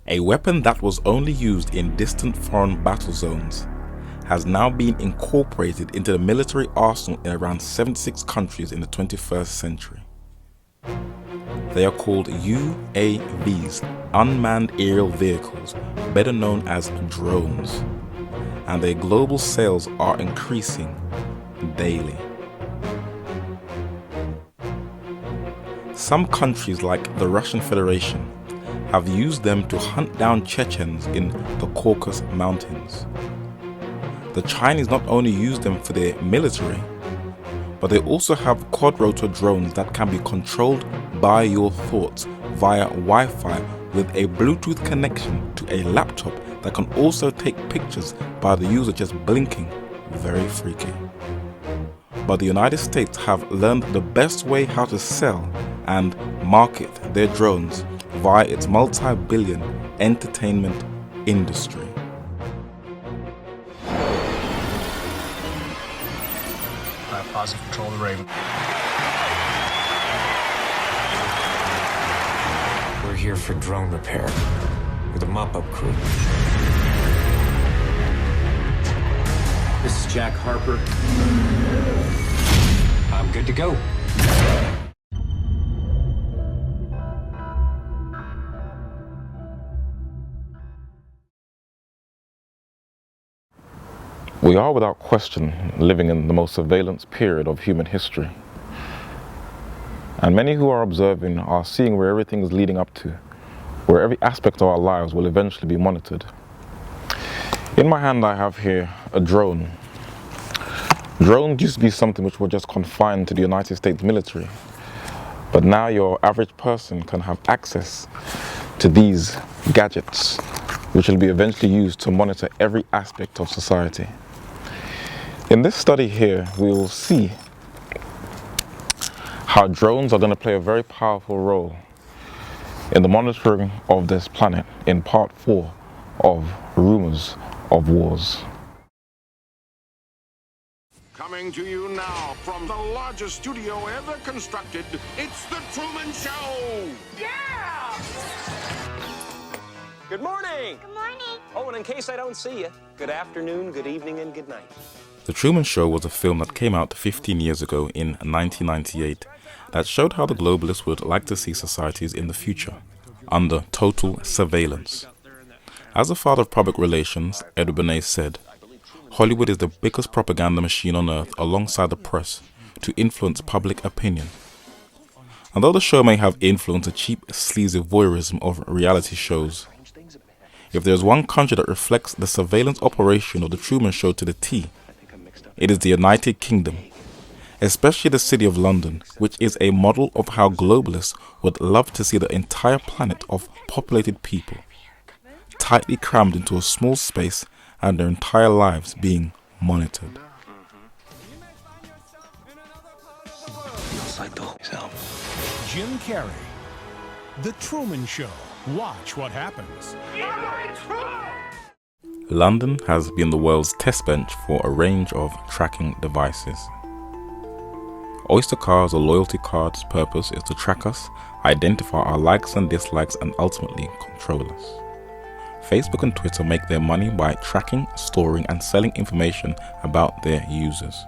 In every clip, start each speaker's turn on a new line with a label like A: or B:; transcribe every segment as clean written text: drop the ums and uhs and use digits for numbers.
A: A weapon that was only used in distant foreign battle zones has now been incorporated into the military arsenal in around 76 countries in the 21st century. They are called UAVs, Unmanned Aerial Vehicles, better known as drones, and their global sales are increasing daily. Some countries like the Russian Federation have used them to hunt down Chechens in the Caucasus Mountains. The Chinese not only use them for their military, but they also have quadrotor drones that can be controlled by your thoughts via Wi-Fi with a Bluetooth connection to a laptop that can also take pictures by the user just blinking. Very freaky. But the United States have learned the best way how to sell and market their drones via its multi-billion entertainment industry.
B: Positive control of the Raven.
C: We're here for drone repair with a mop-up crew.
B: This is Jack Harper.
C: I'm good to go.
A: We are without question living in the most surveillance period of human history. And many who are observing are seeing where everything is leading up to, where every aspect of our lives will eventually be monitored. In my hand I have here a drone. Drones used to be something which were just confined to the United States military. But now your average person can have access to these gadgets, which will be eventually used to monitor every aspect of society. In this study here, we will see how drones are going to play a very powerful role in the monitoring of this planet in part 4 of Rumors of Wars.
D: Coming to you now from the largest studio ever constructed, it's the Truman Show!
E: Yeah!
B: Good morning!
E: Good morning.
B: Oh, and in case I don't see you, good afternoon, good evening, and good night.
A: The Truman Show was a film that came out 15 years ago in 1998 that showed how the globalists would like to see societies in the future, under total surveillance. As a father of public relations, Edward Bernays said, "Hollywood is the biggest propaganda machine on earth alongside the press to influence public opinion." Although the show may have influenced the cheap, sleazy voyeurism of reality shows, if there is one country that reflects the surveillance operation of the Truman Show to the T, it is the United Kingdom, especially the city of London, which is a model of how globalists would love to see the entire planet of populated people tightly crammed into a small space and their entire lives being monitored.
F: Jim Carrey, The Truman Show. Watch what happens.
A: London has been the world's test bench for a range of tracking devices. Oyster cards or loyalty cards' purpose is to track us, identify our likes and dislikes, and ultimately control us. Facebook and Twitter make their money by tracking, storing, and selling information about their users.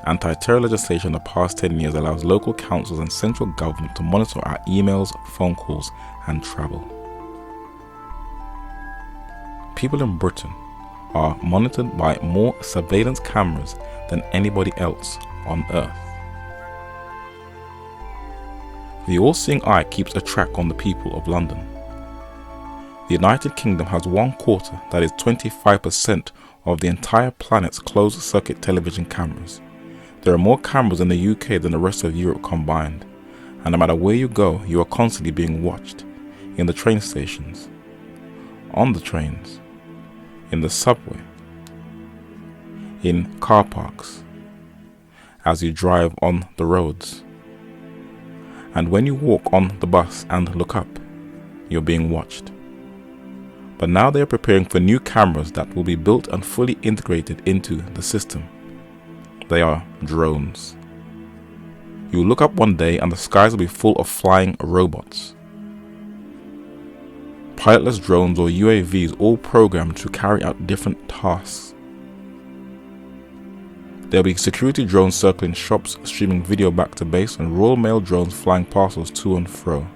A: Anti-terror legislation in the past 10 years allows local councils and central government to monitor our emails, phone calls, and travel. People in Britain are monitored by more surveillance cameras than anybody else on Earth. The all-seeing eye keeps a track on the people of London. The United Kingdom has 1/4, that is 25% of the entire planet's closed-circuit television cameras. There are more cameras in the UK than the rest of Europe combined, and no matter where you go, you are constantly being watched. In the train stations, on the trains, in the subway, in car parks, as you drive on the roads. And when you walk on the bus and look up, you're being watched. But now they are preparing for new cameras that will be built and fully integrated into the system. They are drones. You look up one day and the skies will be full of flying robots. pilotless drones or UAVs, all programmed to carry out different tasks. There will be security drones circling shops, streaming video back to base, and Royal Mail drones flying parcels to and fro.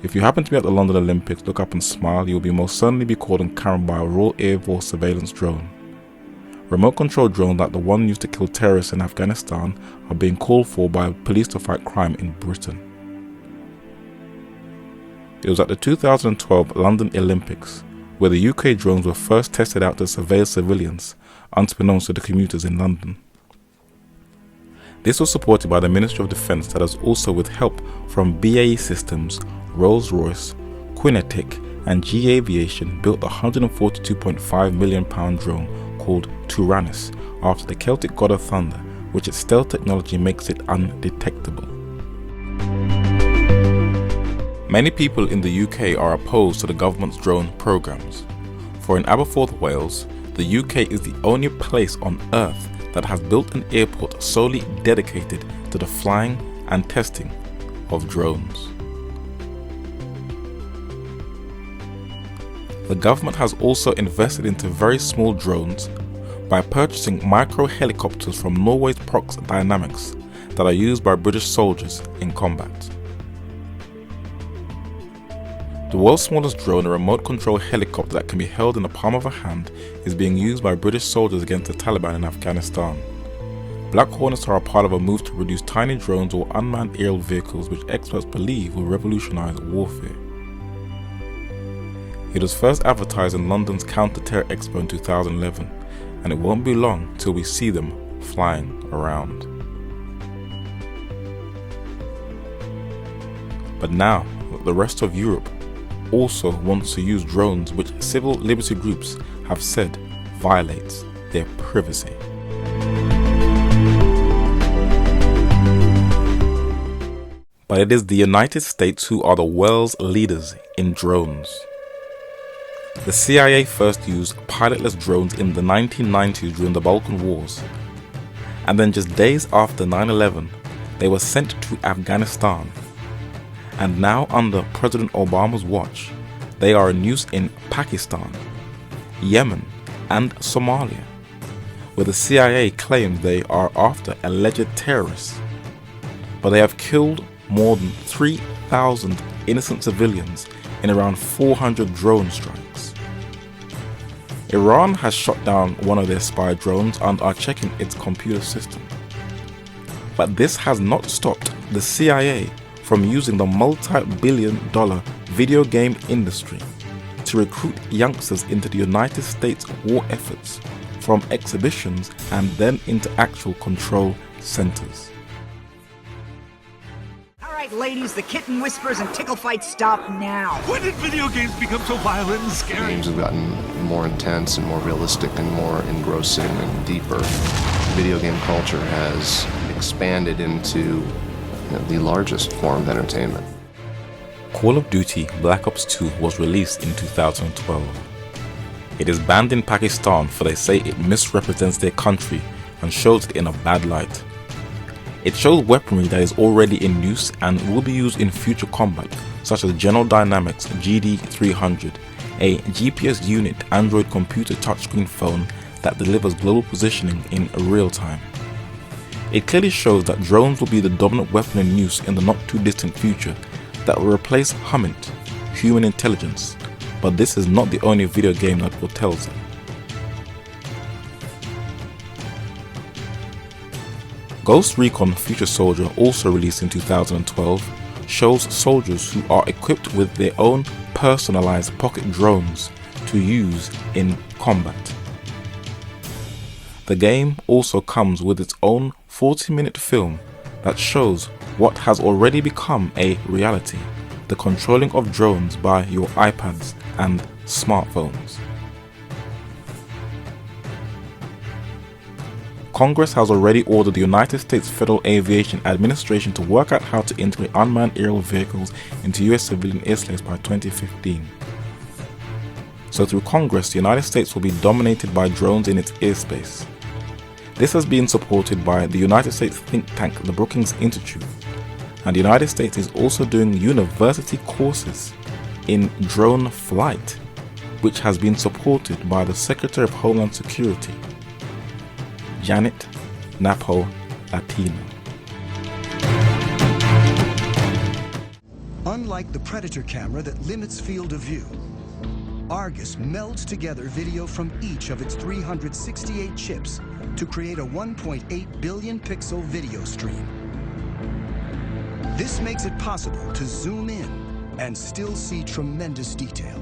A: If you happen to be at the London Olympics, look up and smile. You will most certainly be caught on camera by a Royal Air Force surveillance drone. Remote control drones like the one used to kill terrorists in Afghanistan are being called for by police to fight crime in Britain. It was at the 2012 London Olympics where the UK drones were first tested out to surveil civilians, unbeknownst to the commuters in London. This was supported by the Ministry of Defence, that has also with help from BAE Systems, Rolls-Royce, Quinetic and GE Aviation built the £142.5 million drone called Tyrannus after the Celtic god of thunder, which its stealth technology makes it undetectable. Many people in the UK are opposed to the government's drone programs. For in Aberforth, Wales, the UK is the only place on earth that has built an airport solely dedicated to the flying and testing of drones. The government has also invested into very small drones by purchasing micro helicopters from Norway's Prox Dynamics that are used by British soldiers in combat. The world's smallest drone, a remote control helicopter that can be held in the palm of a hand, is being used by British soldiers against the Taliban in Afghanistan. Black Hornets are a part of a move to produce tiny drones or unmanned aerial vehicles which experts believe will revolutionize warfare. It was first advertised in London's Counter-Terror Expo in 2011, and it won't be long till we see them flying around. But now that the rest of Europe also wants to use drones, which civil liberty groups have said violates their privacy. But it is the United States who are the world's leaders in drones. The CIA first used pilotless drones in the 1990s during the Balkan Wars, and then just days after 9/11 they were sent to Afghanistan. And now under President Obama's watch, they are in use in Pakistan, Yemen and Somalia, where the CIA claims they are after alleged terrorists. But they have killed more than 3,000 innocent civilians in around 400 drone strikes. Iran has shot down one of their spy drones and are checking its computer system. But this has not stopped the CIA from using the multi-billion-dollar video game industry to recruit youngsters into the United States war efforts, from exhibitions and then into actual control centers.
E: Alright ladies, the kitten whispers and tickle fights stop now.
G: When did video games become so violent and scary?
H: Games have gotten more intense and more realistic and more engrossing and deeper. Video game culture has expanded into the largest form of entertainment.
A: Call of Duty Black Ops 2 was released in 2012. It is banned in Pakistan for they say it misrepresents their country and shows it in a bad light. It shows weaponry that is already in use and will be used in future combat, such as General Dynamics GD300, a GPS unit Android computer touchscreen phone that delivers global positioning in real time. It clearly shows that drones will be the dominant weapon in use in the not too distant future that will replace human intelligence, but this is not the only video game that foretells it. Ghost Recon Future Soldier, also released in 2012, shows soldiers who are equipped with their own personalized pocket drones to use in combat. The game also comes with its own 40-minute film that shows what has already become a reality, the controlling of drones by your iPads and smartphones. Congress has already ordered the United States Federal Aviation Administration to work out how to integrate unmanned aerial vehicles into US civilian airspace by 2015. So through Congress, the United States will be dominated by drones in its airspace. This has been supported by the United States think tank, the Brookings Institute, and the United States is also doing university courses in drone flight, which has been supported by the Secretary of Homeland Security, Janet Napo-Latino.
I: Unlike the Predator camera that limits field of view, Argus melds together video from each of its 368 chips to create a 1.8 billion pixel video stream. This makes it possible to zoom in and still see tremendous detail.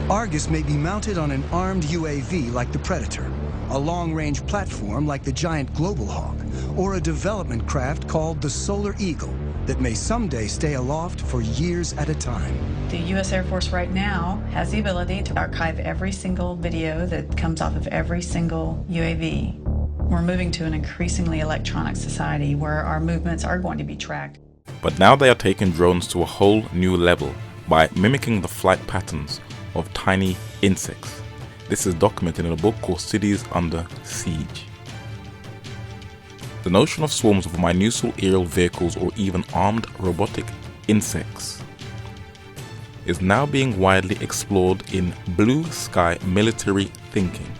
I: Argus may be mounted on an armed UAV like the Predator, a long-range platform like the giant Global Hawk, or a development craft called the Solar Eagle that may someday stay aloft for years at a time.
J: The U.S. Air Force right now has the ability to archive every single video that comes off of every single UAV. We're moving to an increasingly electronic society where our movements are going to be tracked.
A: But now they are taking drones to a whole new level by mimicking the flight patterns of tiny insects. This is documented in a book called Cities Under Siege. The notion of swarms of minuscule aerial vehicles or even armed robotic insects is now being widely explored in blue sky military thinking.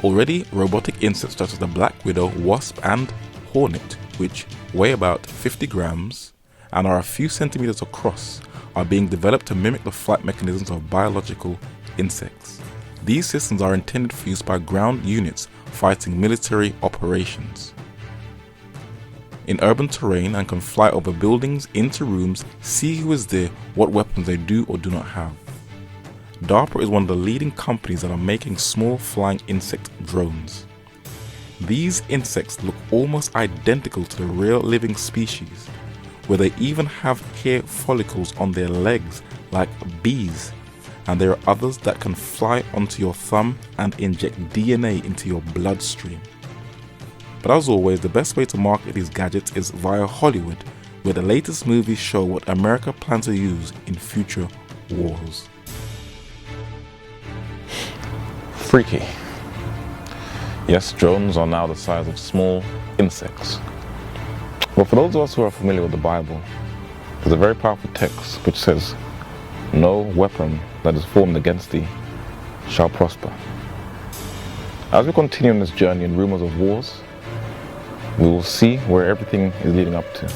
A: Already, robotic insects such as the black widow, wasp and hornet, which weigh about 50 grams and are a few centimeters across, are being developed to mimic the flight mechanisms of biological insects. These systems are intended for use by ground units fighting military operations in urban terrain and can fly over buildings, into rooms, see who is there, what weapons they do or do not have. DARPA is one of the leading companies that are making small flying insect drones. These insects look almost identical to the real living species, where they even have hair follicles on their legs like bees, and there are others that can fly onto your thumb and inject DNA into your bloodstream. But as always, the best way to market these gadgets is via Hollywood, where the latest movies show what America plans to use in future wars.
K: Freaky. Yes, drones are now the size of small insects. But for those of us who are familiar with the Bible, there's a very powerful text which says, "No weapon that is formed against thee shall prosper." As we continue on this journey in rumors of wars, we will see where everything is leading up to.